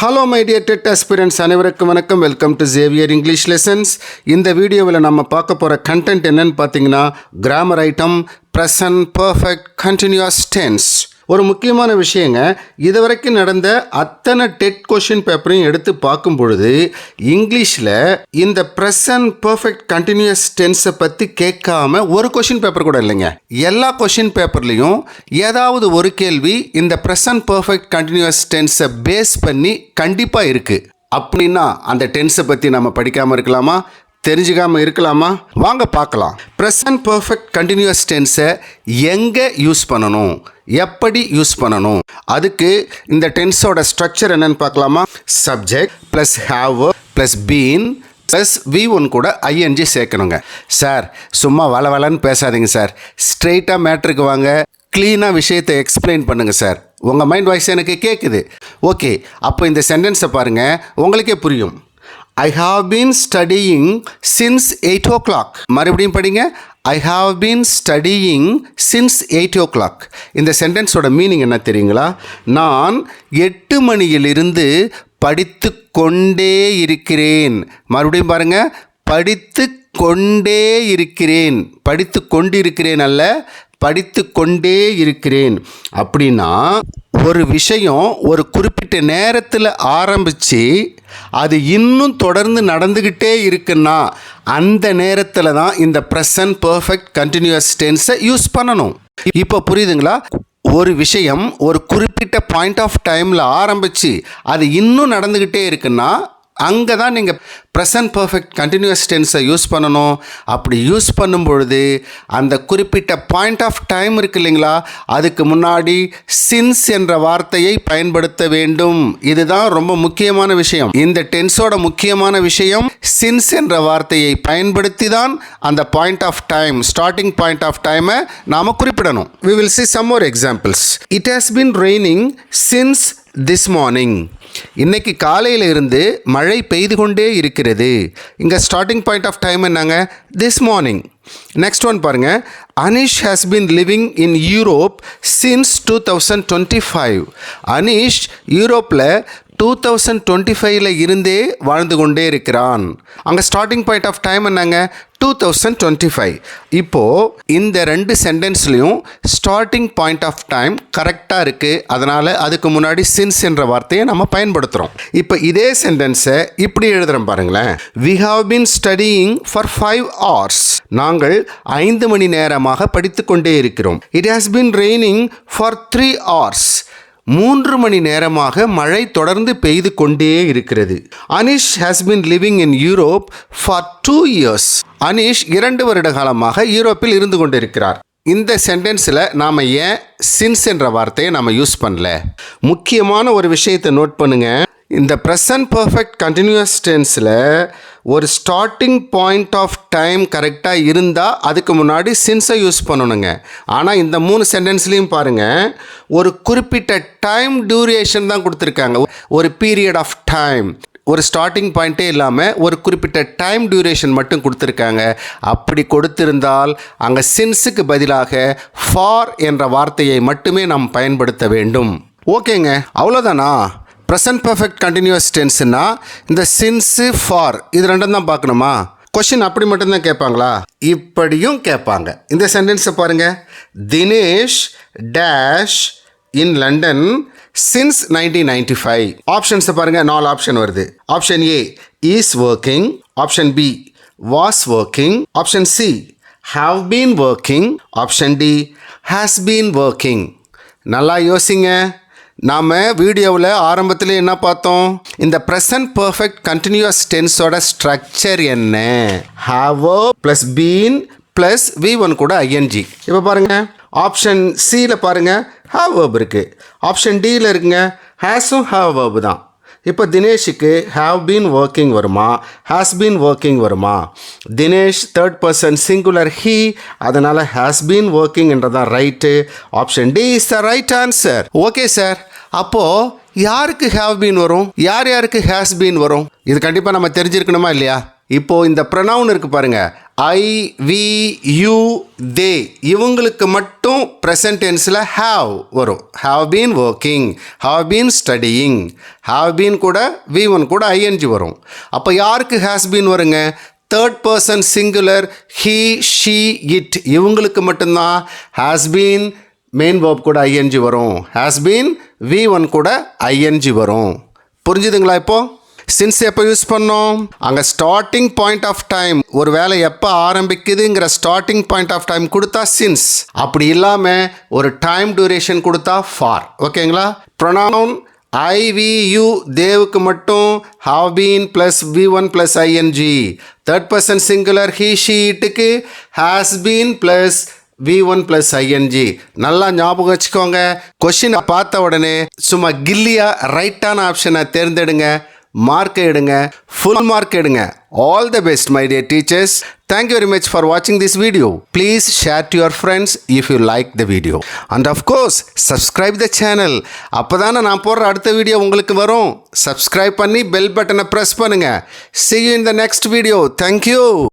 Hello my dear TET aspirants, அனைவருக்கும் வணக்கம். Welcome to Xavier English lessons. இந்த வீடியோவில் நம்ம பார்க்க போகிற கண்டென்ட் என்னன்னு பார்த்தீங்கன்னா, grammar item present perfect continuous tense. ஒரு முக்கியமான விஷயங்க, இதுவரைக்கும் நடந்த அத்தனை டெட் கொஷின் பேப்பரையும் எடுத்து பார்க்கும் பொழுது இங்கிலீஷில் இந்த ப்ரெசன்ட் பர்ஃபெக்ட் கண்டினியூஸ் டென்ஸை பற்றி கேட்காம ஒரு கொஷின் பேப்பர் கூட இல்லைங்க. எல்லா கொஷின் பேப்பர்லேயும் ஏதாவது ஒரு கேள்வி இந்த ப்ரெசன்ட் பர்ஃபெக்ட் கண்டினியூஸ் டென்ஸை பேஸ் பண்ணி கண்டிப்பாக இருக்குது. அப்படின்னா அந்த டென்ஸை பற்றி நம்ம படிக்காமல் இருக்கலாமா, தெரிஞ்சுக்காமல் இருக்கலாமா? வாங்க பார்க்கலாம். ப்ரெசன்ட் பர்ஃபெக்ட் கண்டினியூஸ் டென்ஸை எங்கே யூஸ் பண்ணணும், எப்படி யூஸ் பண்ணணும், அதுக்கு இந்த டென்ஸோட ஸ்ட்ரக்சர் என்னன்னு பார்க்கலாமா. Subject plus have plus been plus V1 கூட ING சேர்க்கணுங்க. சார் சும்மா வளன்னு பேசாதீங்க சார், ஸ்ட்ரெயிட்டாக மேட்ருக்கு வாங்க, க்ளீனாக விஷயத்தை எக்ஸ்பிளைன் பண்ணுங்கள் சார். உங்கள் மைண்ட் வாய்ஸ் எனக்கு கேட்குது. ஓகே, அப்போ இந்த சென்டென்ஸை பாருங்கள், உங்களுக்கே புரியும். I have been studying since 8 o'clock. மறுபடியும் படிங்க. I have been studying since 8 o'clock. இந்த சென்டென்ஸோட மீனிங் என்ன தெரியுங்களா? நான் 8 மணியிலிருந்து படித்து கொண்டே இருக்கிறேன். மறுபடியும் பாருங்க, படித்து கொண்டே இருக்கிறேன். படித்து கொண்டிருக்கிறேன் அல்ல, படித்து கொண்டே இருக்கிறேன். அப்படின்னா ஒரு விஷயம் ஒரு குறிப்பிட்ட நேரத்தில் ஆரம்பித்து அது இன்னும் தொடர்ந்து நடந்துக்கிட்டே இருக்குன்னா அந்த நேரத்தில் தான் இந்த ப்ரெசன்ட் பர்ஃபெக்ட் கண்டினியூஸ் டென்ஸை யூஸ் பண்ணணும். இப்போ புரியுதுங்களா? ஒரு விஷயம் ஒரு குறிப்பிட்ட பாயிண்ட் ஆஃப் டைமில் ஆரம்பித்து அது இன்னும் நடந்துக்கிட்டே இருக்குன்னா அங்கே தான் நீங்கள் ப்ரெசன்ட் பர்ஃபெக்ட் கண்டினியூஸ் டென்ஸை யூஸ் பண்ணணும். அப்படி யூஸ் பண்ணும் பொழுது அந்த குறிப்பிட்ட பாயிண்ட் ஆஃப் டைம் இருக்கு இல்லைங்களா, அதுக்கு முன்னாடி சின்ஸ் என்ற வார்த்தையை பயன்படுத்த வேண்டும். இதுதான் ரொம்ப முக்கியமான விஷயம். இந்த டென்ஸோட முக்கியமான விஷயம், சின்ஸ் என்ற வார்த்தையை பயன்படுத்தி தான் அந்த point of time, starting point of டைமை நாம் குறிப்பிடணும். We will see some more examples. It has been raining since this morning. இன்னைக்கு காலையில் இருந்து மழை பெய்து கொண்டே இருக்கிறது. இங்கே ஸ்டார்டிங் பாயிண்ட் ஆஃப் டைம் என்னங்க? This morning. நெக்ஸ்ட் ஒன் பாருங்க. Anish has been living in Europe since 2025. Anish யூரோப்பில் 2025 இருந்தே வாழ்ந்து கொண்டே இருக்கிறான். அங்கே ஸ்டார்டிங் பாயிண்ட் ஆஃப் டைம் என்னங்க? 2025. இப்போது இந்த ரெண்டு சென்டென்ஸ்லையும் ஸ்டார்டிங் பாயிண்ட் ஆஃப் டைம் கரெக்டாக இருக்குது. அதனால் அதுக்கு முன்னாடி சின்ஸ் என்ற வார்த்தையை நம்ம பயன்படுத்துகிறோம். இப்போ இதே சென்டென்ஸை இப்படி எழுதுகிறோம் பாருங்களேன். We have been studying for 5 hours. நாங்கள் 5 மணி நேரமாக படித்து கொண்டே இருக்கிறோம். It has been raining for 3 hours. 3 மணி நேரமாக மழை தொடர்ந்து பெய்து கொண்டே இருக்கிறது. Anish has been living in Europe for 2 years. Anish 2 வருட காலமாக யூரோப்பில் இருந்து கொண்டிருக்கிறார். இந்த சென்டென்ஸில் நாம் ஏன் சின்ஸ் என்ற வார்த்தையை நாம் யூஸ் பண்ணல? முக்கியமான ஒரு விஷயத்தை நோட் பண்ணுங்க. இந்த ப்ரெசன்ட் பர்ஃபெக்ட் கண்டினியூஸ் டென்ஸில் ஒரு ஸ்டார்டிங் பாயிண்ட் ஆஃப் டைம் கரெக்டாக இருந்தால் அதுக்கு முன்னாடி சின்ஸை யூஸ் பண்ணணுங்க. ஆனால் இந்த 3 சென்டென்ஸ்லையும் பாருங்கள், ஒரு குறிப்பிட்ட டைம் டியூரேஷன் தான் கொடுத்துருக்காங்க. ஒரு பீரியட் ஆஃப் டைம், ஒரு ஸ்டார்டிங் பாயிண்ட்டே இல்லாமல் ஒரு குறிப்பிட்ட டைம் டியூரேஷன் மட்டும் கொடுத்துருக்காங்க. அப்படி கொடுத்திருந்தால் அங்கே சின்ஸுக்கு பதிலாக ஃபார் என்ற வார்த்தையை மட்டுமே நாம் பயன்படுத்த வேண்டும். ஓகேங்க, அவ்வளோதானா? ப்ரெசன்ட் பர்ஃபெக்ட் கண்டினியூஸ் டென்ஸ்னா இந்த சின்ஸு ஃபார் இது ரெண்டும் தான் பார்க்கணுமா? கொஷின் அப்படி மட்டும்தான் கேட்பாங்களா? இப்படியும் கேட்பாங்க. இந்த சென்டென்ஸை பாருங்கள். Dinesh dash in London since 1995. ஆப்ஷன்ஸை பாருங்கள், 4 ஆப்ஷன் வருது. Option A is working, option B was working, option C have been working, option D has been working. நல்லா யோசிங்க. நாம் வீடியோவில் ஆரம்பத்தில் என்ன பார்த்தோம்? இந்த ப்ரெசன்ட் பர்ஃபெக்ட் கண்டினியூஸ் டென்ஸோட ஸ்ட்ரக்சர் என்ன? Have plus been plus V1 கூட ING. இப்போ பாருங்கள், ஆப்ஷன் சியில் பாருங்கள் ஹாவ் வேர்ப் இருக்குது. ஆப்ஷன் டியில் இருக்குங்க ஹேஸும் ஹாவ் வேர்ப் தான். இப்போ தினேஷுக்கு ஹாவ் பீன் ஒர்க்கிங் வருமா, ஹாஸ் பீன் ஒர்க்கிங் வருமா? Dinesh third person singular he, அதனால் ஹாஸ் பீன் ஒர்க்கிங் என்றதான் right. Option D is the right answer. Okay sir, அப்போது யாருக்கு ஹாவ் பீன் வரும், யாருக்கு ஹாஸ் பீன் வரும்? இது கண்டிப்பாக நம்ம தெரிஞ்சிருக்கணுமா இல்லையா? இப்போது இந்த ப்ரொனவுன் இருக்குது பாருங்கள், ஐ வி யூ தே இவங்களுக்கு மட்டும் ப்ரெசன்ட் டென்ஸில் ஹாவ் வரும். Have been working, have been studying, have been கூட V1 கூட ஐஎன்ஜி வரும். அப்போ யாருக்கு ஹேஸ் பீன் வருங்க? Third person singular he she it இவங்களுக்கு மட்டும்தான் ஹேஸ் பீன் மெயின் வேர்ப் கூட ஐஎன்ஜி வரும். ஹேஸ் பீன் V1 கூட ஐஎன்ஜி வரும். புரிஞ்சுதுங்களா? இப்போது சின்ஸ் எப்போ யூஸ் பண்ணோம்? அங்கே ஸ்டார்டிங் பாயிண்ட் ஆஃப் டைம், ஒரு வேலை எப்போ ஆரம்பிக்குதுங்கிற ஸ்டார்டிங் பாயிண்ட் ஆஃப் டைம் கொடுத்தா சின்ஸ், அப்படி இல்லாமல் ஒரு டைம் டியூரேஷன் கொடுத்தா ஃபார். ஓகேங்களா? ப்ரொனவுன் ஐ வி யூ தேவுக்கு மட்டும் have been plus V1 plus ING. Third person singular he she இட்டுக்கு has been plus V1 plus ING. நல்லா ஞாபகம் வச்சுக்கோங்க. கொஷினை பார்த்த உடனே சும்மா கில்லியாக ரைட்டான ஆப்ஷனை தேர்ந்தெடுங்க, மார்க் எடுங்க, ஃபுல் மார்க் எடுங்க. All the best my dear teachers. Thank you very much for watching this video. Please share to your friends if you like the video. And of course, subscribe the channel. அப்போதானே நான் போடுற அடுத்த video உங்களுக்கு வரும். Subscribe பண்ணி bell பட்டனை press பண்ணுங்கள். See you in the next video. Thank you.